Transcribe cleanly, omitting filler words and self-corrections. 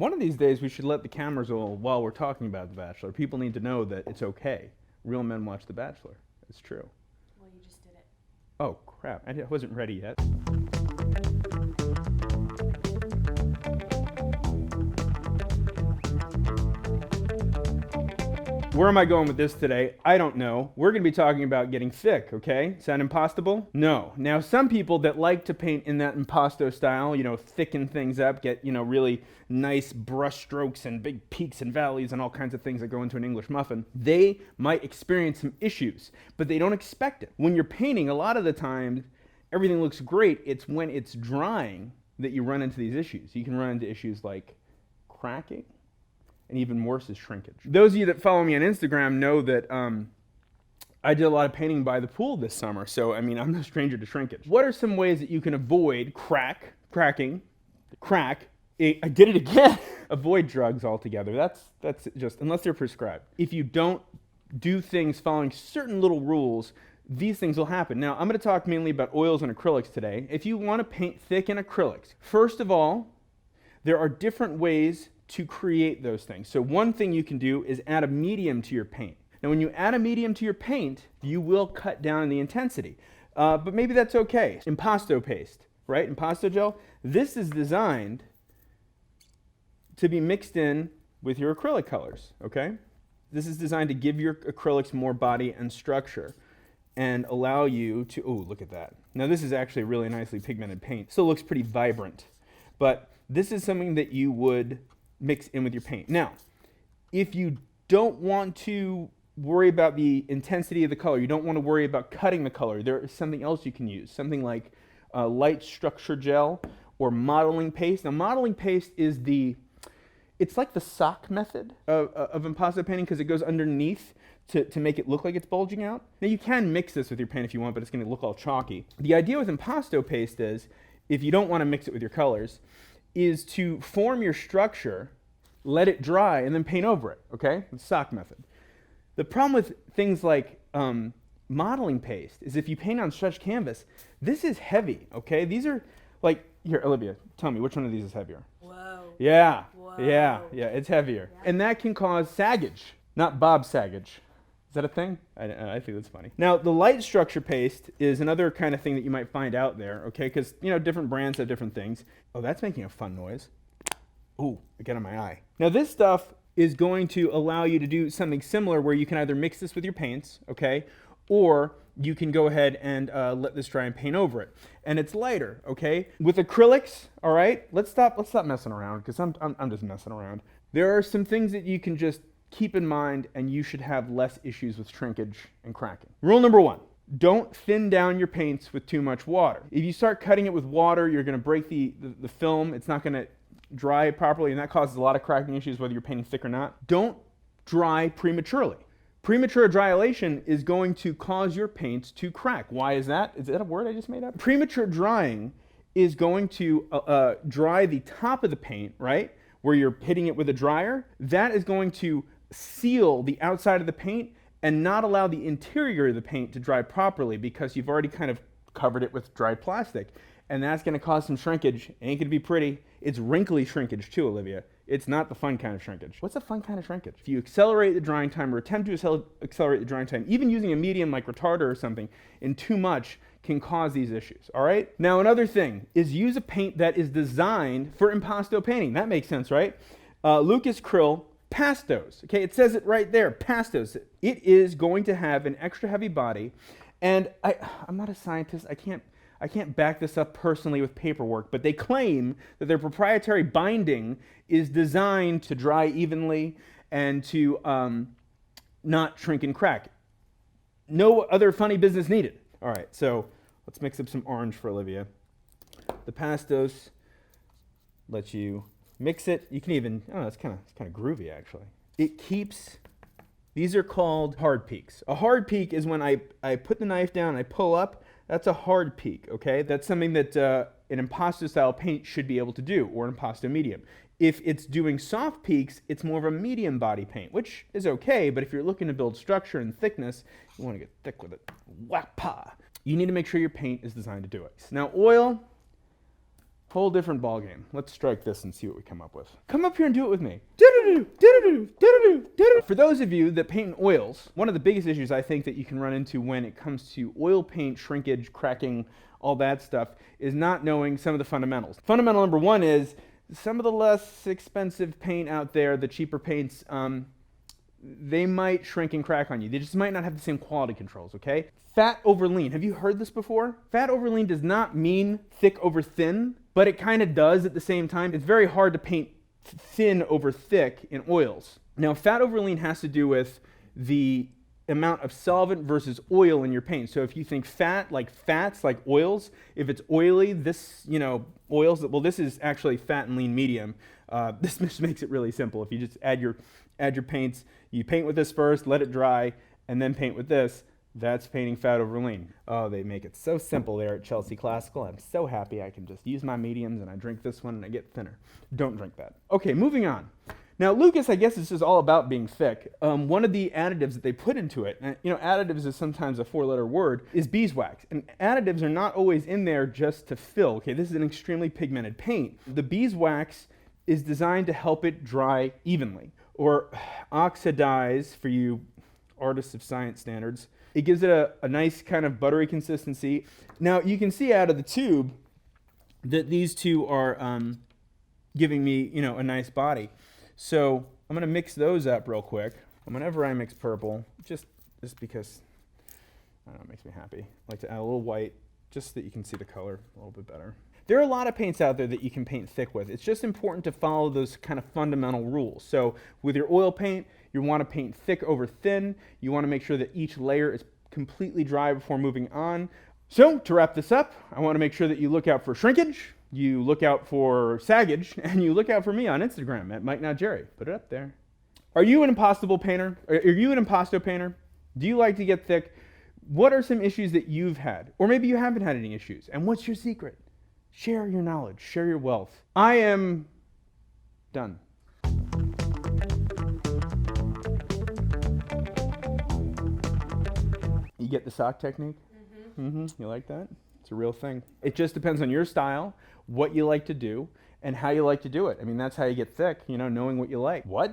One of these days we should let the cameras roll while we're talking about The Bachelor. People need to know that it's okay. Real men watch The Bachelor. It's true. Well, you just did it. Oh, crap. I wasn't ready yet. Where am I going with this today? I don't know. We're going to be talking about getting thick, okay? Sound impossible? No. Now, some people that like to paint in that impasto style, thicken things up, get, really nice brush strokes and big peaks and valleys and all kinds of things that go into an English muffin, they might experience some issues, but they don't expect it. When you're painting, a lot of the time, everything looks great. It's when it's drying that you run into these issues. You can run into issues like cracking, and even worse is shrinkage. Those of you that follow me on Instagram know that I did a lot of painting by the pool this summer, so I'm no stranger to shrinkage. What are some ways that you can avoid cracking, I did it again. Avoid drugs altogether. That's just, unless they're prescribed. If you don't do things following certain little rules, these things will happen. Now, I'm going to talk mainly about oils and acrylics today. If you want to paint thick in acrylics, first of all, there are different ways to create those things. So one thing you can do is add a medium to your paint. Now, when you add a medium to your paint, you will cut down on the intensity. But maybe that's okay. Impasto paste, right? Impasto gel. This is designed to be mixed in with your acrylic colors, okay? This is designed to give your acrylics more body and structure and allow you to, oh, look at that. Now, this is actually a really nicely pigmented paint. Still looks pretty vibrant, but this is something that you would mix in with your paint. Now, if you don't want to worry about the intensity of the color, you don't want to worry about cutting the color, there is something else you can use, something like light structure gel or modeling paste. Now, modeling paste is it's like the sock method of impasto painting because it goes underneath to make it look like it's bulging out. Now, you can mix this with your paint if you want, but it's going to look all chalky. The idea with impasto paste is, if you don't want to mix it with your colors, is to form your structure, let it dry, and then paint over it, okay? The sock method. The problem with things like modeling paste is if you paint on stretched canvas, this is heavy, okay? These are like, here, Olivia, tell me, which one of these is heavier? Whoa. Yeah, Whoa. yeah, it's heavier. Yeah. And that can cause saggage, not bob saggage. Is that a thing? I think that's funny. Now, the light structure paste is another kind of thing that you might find out there, okay? Because, different brands have different things. Oh, that's making a fun noise. Ooh, it got in my eye. Now, this stuff is going to allow you to do something similar where you can either mix this with your paints, okay? Or you can go ahead and let this dry and paint over it. And it's lighter, okay? With acrylics, all right? Let's stop messing around because I'm just messing around. There are some things that you can just keep in mind, and you should have less issues with shrinkage and cracking. Rule number 1, don't thin down your paints with too much water. If you start cutting it with water, you're going to break the film. It's not going to dry properly, and that causes a lot of cracking issues whether you're painting thick or not. Don't dry prematurely. Premature dryolation is going to cause your paints to crack. Why is that? Is that a word I just made up? Premature drying is going to dry the top of the paint, right, where you're hitting it with a dryer. That is going to seal the outside of the paint and not allow the interior of the paint to dry properly because you've already kind of covered it with dried plastic. And that's going to cause some shrinkage. It ain't going to be pretty. It's wrinkly shrinkage too, Olivia. It's not the fun kind of shrinkage. What's the fun kind of shrinkage? If you accelerate the drying time or attempt to accelerate the drying time, even using a medium like retarder or something, in too much can cause these issues, all right? Now, another thing is use a paint that is designed for impasto painting. That makes sense, right? Lucas Krill Pastos, okay, it says it right there, pastos. It is going to have an extra heavy body, and I'm not a scientist, I can't back this up personally with paperwork, but they claim that their proprietary binding is designed to dry evenly and to not shrink and crack. No other funny business needed. All right, so let's mix up some orange for Olivia. The pastos lets you mix it. You can even, it's kind of groovy actually. It keeps, these are called hard peaks. A hard peak is when I put the knife down and I pull up. That's a hard peak, okay? That's something that an impasto style paint should be able to do, or an impasto medium. If it's doing soft peaks, it's more of a medium body paint, which is okay, but if you're looking to build structure and thickness, you want to get thick with it. Whapa! You need to make sure your paint is designed to do it. Now, oil, Whole different ballgame. Let's strike this and see what we come up with. Come up here and do it with me. For those of you that paint in oils, one of the biggest issues I think that you can run into when it comes to oil paint, shrinkage, cracking, all that stuff, is not knowing some of the fundamentals. Fundamental number one is some of the less expensive paint out there, the cheaper paints, they might shrink and crack on you. They just might not have the same quality controls, okay? Fat over lean. Have you heard this before? Fat over lean does not mean thick over thin, but it kind of does at the same time. It's very hard to paint thin over thick in oils. Now, fat over lean has to do with the amount of solvent versus oil in your paint. So if you think fat, like fats, like oils, if it's oily, this, oils, well, this is actually fat and lean medium. This just makes it really simple. If you just add your paints, you paint with this first, let it dry, and then paint with this, that's painting fat over lean. Oh, they make it so simple there at Chelsea Classical. I'm so happy I can just use my mediums and I drink this one and I get thinner. Don't drink that. Okay, moving on. Now, Lucas, I guess this is all about being thick. One of the additives that they put into it, and additives is sometimes a 4-letter word, is beeswax. And additives are not always in there just to fill. Okay, this is an extremely pigmented paint. The beeswax is designed to help it dry evenly, or oxidize for you artists of science standards. It gives it a nice kind of buttery consistency. Now, you can see out of the tube that these two are giving me, a nice body. So I'm going to mix those up real quick. And whenever I mix purple, just because, I don't know, it makes me happy. I like to add a little white just so that you can see the color a little bit better. There are a lot of paints out there that you can paint thick with. It's just important to follow those kind of fundamental rules. So with your oil paint, you want to paint thick over thin. You want to make sure that each layer is completely dry before moving on. So to wrap this up, I want to make sure that you look out for shrinkage, you look out for saggage, and you look out for me on Instagram at MikeNotJerry. Put it up there. Are you an Impasto painter? Are you an Impasto painter? Do you like to get thick? What are some issues that you've had? Or maybe you haven't had any issues. And what's your secret? Share your knowledge, share your wealth. I am done. You get the sock technique? You like that? It's a real thing. It just depends on your style, what you like to do, and how you like to do it. I mean, that's how you get thick, knowing what you like. What?